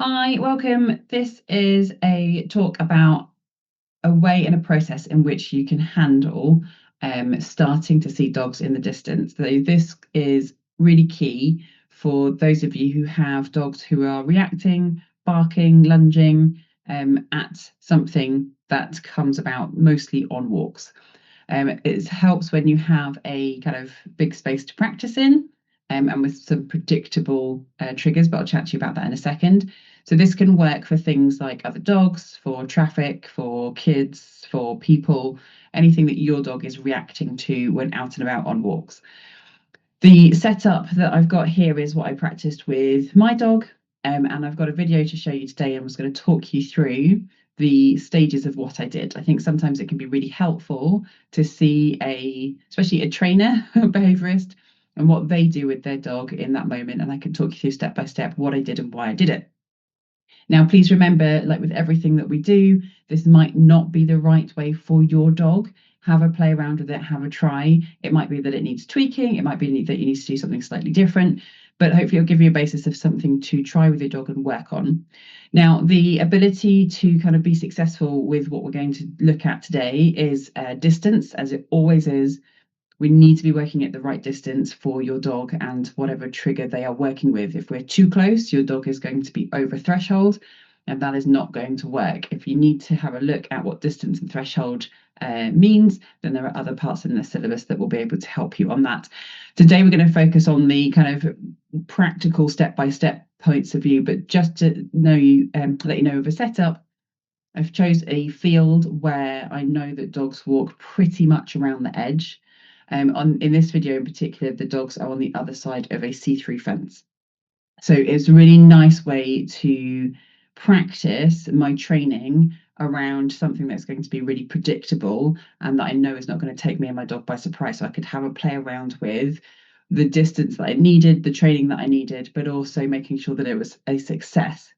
Hi, welcome. This is a talk about a way and a process in which you can handle starting to see dogs in the distance. So this is really key for those of you who have dogs who are reacting, barking, lunging at something that comes about mostly on walks. It helps when you have a kind of big space to practice in and with some predictable triggers, but I'll chat to you about that in a second. So this can work for things like other dogs, for traffic, for kids, for people, anything that your dog is reacting to when out and about on walks. The setup that I've got here is what I practiced with my dog, and I've got a video to show you today. I was going to talk you through the stages of what I did. I think sometimes it can be really helpful to see especially a trainer, a behaviorist, and what they do with their dog in that moment. And I can talk you through step by step what I did and why I did it. Now, please remember, like with everything that we do, this might not be the right way for your dog. Have a play around with it, have a try. It might be that it needs tweaking, it might be that you need to do something slightly different, but hopefully it'll give you a basis of something to try with your dog and work on. Now, the ability to kind of be successful with what we're going to look at today is distance, as it always is. We need to be working at the right distance for your dog and whatever trigger they are working with. If we're too close, your dog is going to be over threshold, and that is not going to work. If you need to have a look at what distance and threshold means, then there are other parts in the syllabus that will be able to help you on that. Today, we're going to focus on the kind of practical step-by-step points of view, but just to know you, let you know of a setup. I've chose a field where I know that dogs walk pretty much around the edge. In this video in particular, the dogs are on the other side of a see-through fence. So it's a really nice way to practice my training around something that's going to be really predictable and that I know is not going to take me and my dog by surprise. So I could have a play around with the distance that I needed, the training that I needed, but also making sure that it was a success.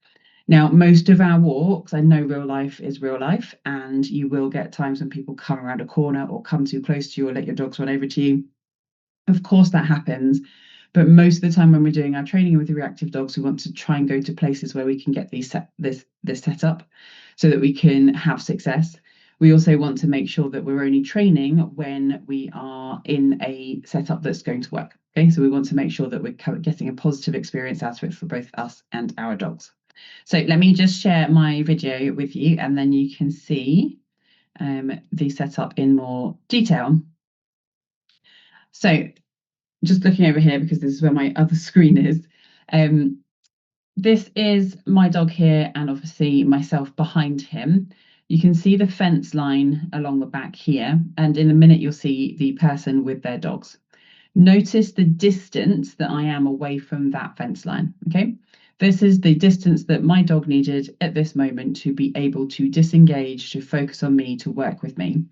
Now, most of our walks, I know real life is real life, and you will get times when people come around a corner or come too close to you or let your dogs run over to you. Of course, that happens. But most of the time when we're doing our training with the reactive dogs, we want to try and go to places where we can get this set up so that we can have success. We also want to make sure that we're only training when we are in a setup that's going to work. Okay, so we want to make sure that we're getting a positive experience out of it for both us and our dogs. So let me just share my video with you and then you can see the setup in more detail. So just looking over here, because this is where my other screen is. This is my dog here and obviously myself behind him. You can see the fence line along the back here, and in a minute you'll see the person with their dogs. Notice the distance that I am away from that fence line, okay? This is the distance that my dog needed at this moment to be able to disengage, to focus on me, to work with me.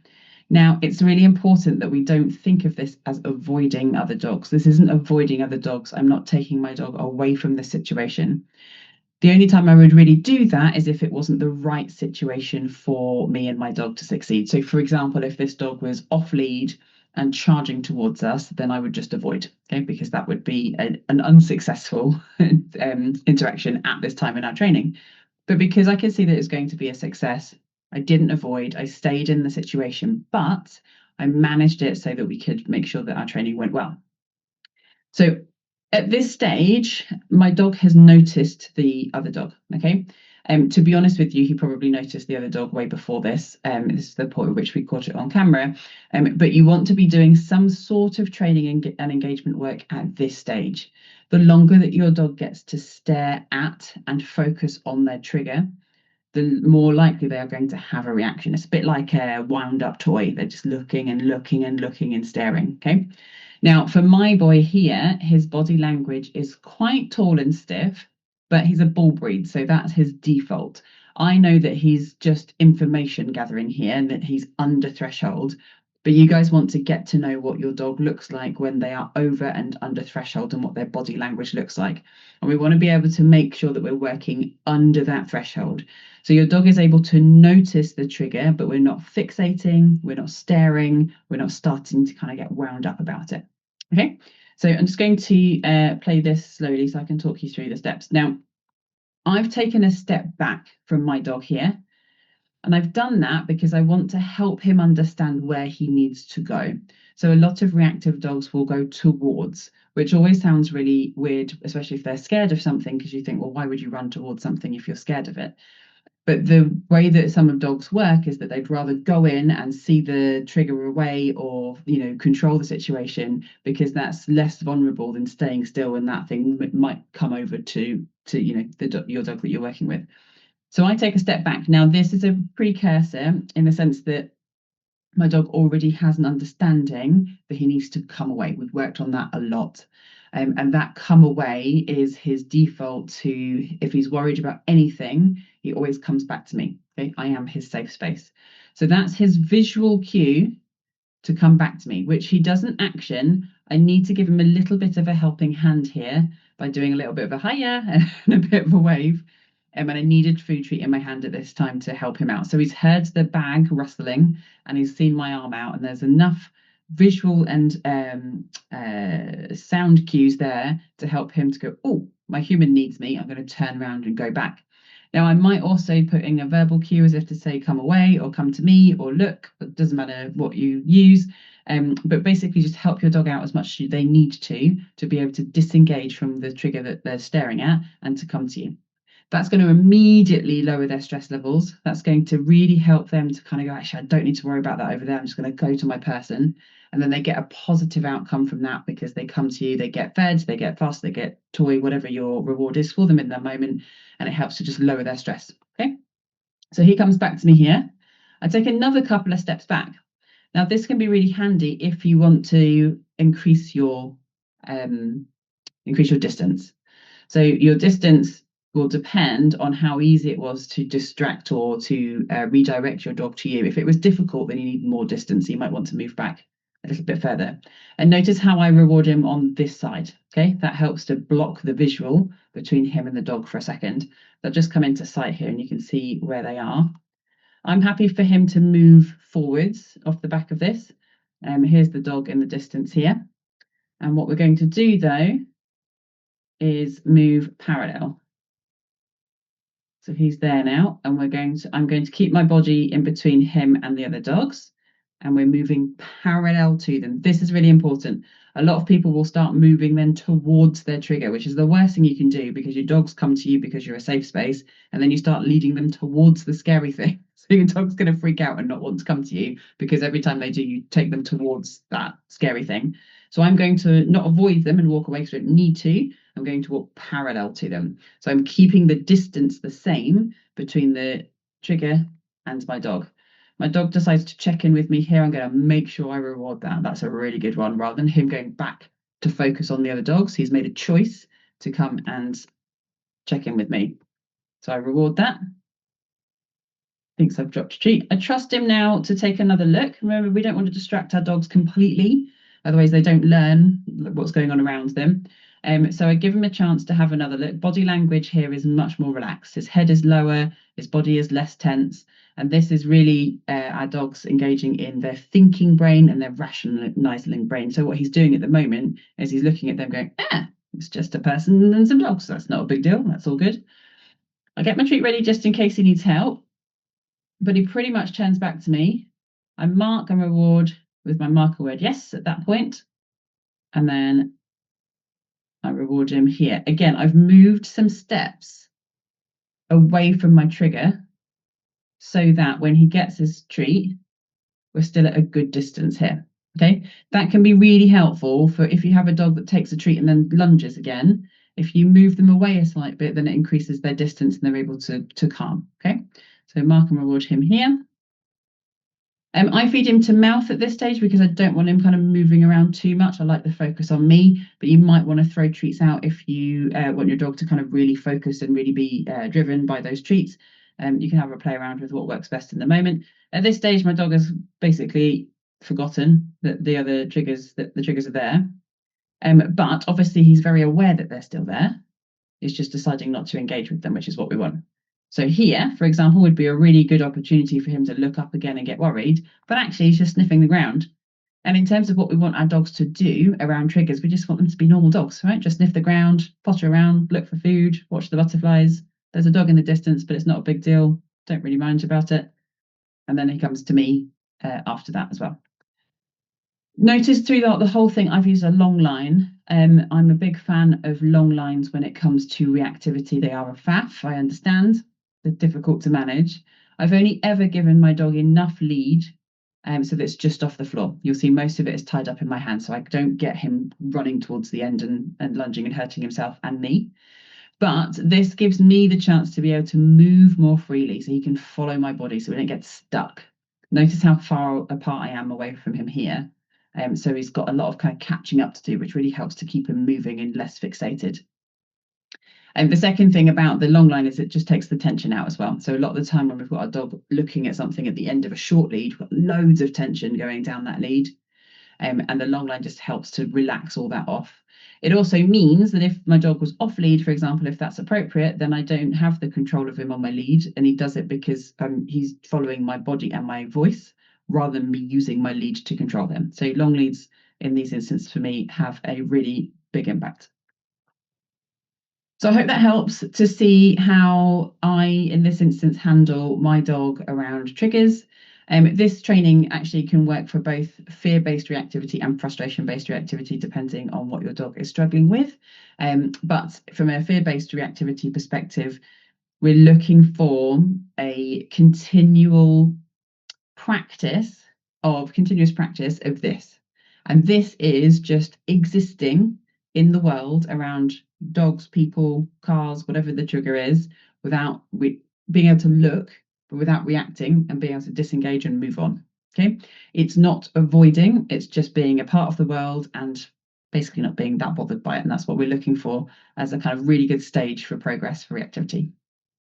Now, it's really important that we don't think of this as avoiding other dogs. This isn't avoiding other dogs. I'm not taking my dog away from the situation. The only time I would really do that is if it wasn't the right situation for me and my dog to succeed. So, for example, if this dog was off lead and charging towards us, then I would just avoid, okay, because that would be an unsuccessful interaction at this time in our training. But because I could see that it's going to be a success, I didn't avoid, I stayed in the situation, but I managed it so that we could make sure that our training went well. So at this stage, my dog has noticed the other dog, okay? To be honest with you, he probably noticed the other dog way before this. This is the point at which we caught it on camera. But you want to be doing some sort of training and engagement work at this stage. The longer that your dog gets to stare at and focus on their trigger, the more likely they are going to have a reaction. It's a bit like a wound up toy. They're just looking and looking and looking and staring, okay? Now, for my boy here, his body language is quite tall and stiff, but he's a bull breed, so that's his default. I know that he's just information gathering here and that he's under threshold, but you guys want to get to know what your dog looks like when they are over and under threshold and what their body language looks like. And we want to be able to make sure that we're working under that threshold. So your dog is able to notice the trigger, but we're not fixating, we're not staring, we're not starting to kind of get wound up about it. Okay, so I'm just going to play this slowly so I can talk you through the steps. Now, I've taken a step back from my dog here. And I've done that because I want to help him understand where he needs to go. So a lot of reactive dogs will go towards, which always sounds really weird, especially if they're scared of something, because you think, well, why would you run towards something if you're scared of it? But the way that some of dogs work is that they'd rather go in and see the trigger away, or control the situation, because that's less vulnerable than staying still and that thing might come over to your dog that you're working with. So I take a step back. Now, this is a precursor in the sense that my dog already has an understanding that he needs to come away. We've worked on that a lot. And that come away is his default to, if he's worried about anything, he always comes back to me. Okay, I am his safe space. So that's his visual cue to come back to me, which he doesn't action. I need to give him a little bit of a helping hand here by doing a little bit of a hiya and a bit of a wave. And I needed food treat in my hand at this time to help him out. So he's heard the bag rustling and he's seen my arm out, and there's enough visual and sound cues there to help him to go, oh, my human needs me. I'm going to turn around and go back. Now, I might also put in a verbal cue as if to say, come away or come to me or look. It doesn't matter what you use. But basically just help your dog out as much as they need to be able to disengage from the trigger that they're staring at and to come to you. That's going to immediately lower their stress levels. That's going to really help them to kind of go, actually, I don't need to worry about that over there. I'm just going to go to my person. And then they get a positive outcome from that because they come to you, they get fed, they get fussed, they get toy, whatever your reward is for them in that moment. And it helps to just lower their stress. Okay. So he comes back to me here. I take another couple of steps back. Now, this can be really handy if you want to increase your distance. So your distance will depend on how easy it was to distract or to redirect your dog to you. If it was difficult, then you need more distance. You might want to move back a little bit further. And notice how I reward him on this side. Okay, that helps to block the visual between him and the dog for a second. They'll just come into sight here and you can see where they are. I'm happy for him to move forwards off the back of this. Here's the dog in the distance here. And what we're going to do though is move parallel. So he's there now, and I'm going to keep my body in between him and the other dogs, and we're moving parallel to them. This is really important. A lot of people will start moving then towards their trigger, which is the worst thing you can do, because your dogs come to you because you're a safe space, and then you start leading them towards the scary thing. So your dog's going to freak out and not want to come to you, because every time they do, you take them towards that scary thing. So I'm going to not avoid them and walk away because I don't need to. I'm going to walk parallel to them. So I'm keeping the distance the same between the trigger and my dog. My dog decides to check in with me here. I'm going to make sure I reward that. That's a really good one. Rather than him going back to focus on the other dogs, he's made a choice to come and check in with me. So I reward that. Thinks I've dropped a treat. I trust him now to take another look. Remember, we don't want to distract our dogs completely. Otherwise, they don't learn what's going on around them. So I give him a chance to have another look. Body language here is much more relaxed. His head is lower, his body is less tense. And this is really our dogs engaging in their thinking brain and their rationalizing brain. So what he's doing at the moment is he's looking at them going, it's just a person and some dogs. That's not a big deal. That's all good. I get my treat ready just in case he needs help. But he pretty much turns back to me. I mark and reward with my marker word yes at that point. And then I reward him here. Again, I've moved some steps away from my trigger so that when he gets his treat, we're still at a good distance here. Okay, that can be really helpful for if you have a dog that takes a treat and then lunges again. If you move them away a slight bit, then it increases their distance and they're able to calm. Okay, so mark and reward him here. I feed him to mouth at this stage because I don't want him kind of moving around too much. I like the focus on me, but you might want to throw treats out if you want your dog to kind of really focus and really be driven by those treats. You can have a play around with what works best in the moment. At this stage, my dog has basically forgotten that the triggers are there. But obviously he's very aware that they're still there. He's just deciding not to engage with them, which is what we want. So here, for example, would be a really good opportunity for him to look up again and get worried, but actually he's just sniffing the ground. And in terms of what we want our dogs to do around triggers, we just want them to be normal dogs, right? Just sniff the ground, potter around, look for food, watch the butterflies, there's a dog in the distance, but it's not a big deal. Don't really mind about it. And then he comes to me after that as well. Notice throughout the whole thing, I've used a long line. I'm a big fan of long lines when it comes to reactivity. They are a faff, I understand. They're difficult to manage. I've only ever given my dog enough lead so that it's just off the floor. You'll see most of it is tied up in my hand, so I don't get him running towards the end and lunging and hurting himself and me. But this gives me the chance to be able to move more freely so he can follow my body so we don't get stuck. Notice how far apart I am away from him here. So he's got a lot of kind of catching up to do, which really helps to keep him moving and less fixated. And the second thing about the long line is it just takes the tension out as well. So a lot of the time when we've got our dog looking at something at the end of a short lead, we've got loads of tension going down that lead. And the long line just helps to relax all that off. It also means that if my dog was off lead, for example, if that's appropriate, then I don't have the control of him on my lead, and he does it because he's following my body and my voice rather than me using my lead to control him. So long leads in these instances for me have a really big impact. So I hope that helps to see how I, in this instance, handle my dog around triggers. This training actually can work for both fear-based reactivity and frustration-based reactivity, depending on what your dog is struggling with. But from a fear-based reactivity perspective, we're looking for a continuous practice of this. And this is just existing in the world around dogs, people, cars, whatever the trigger is, without being able to look, but without reacting and being able to disengage and move on. Okay, it's not avoiding, it's just being a part of the world and basically not being that bothered by it. And that's what we're looking for as a kind of really good stage for progress for reactivity.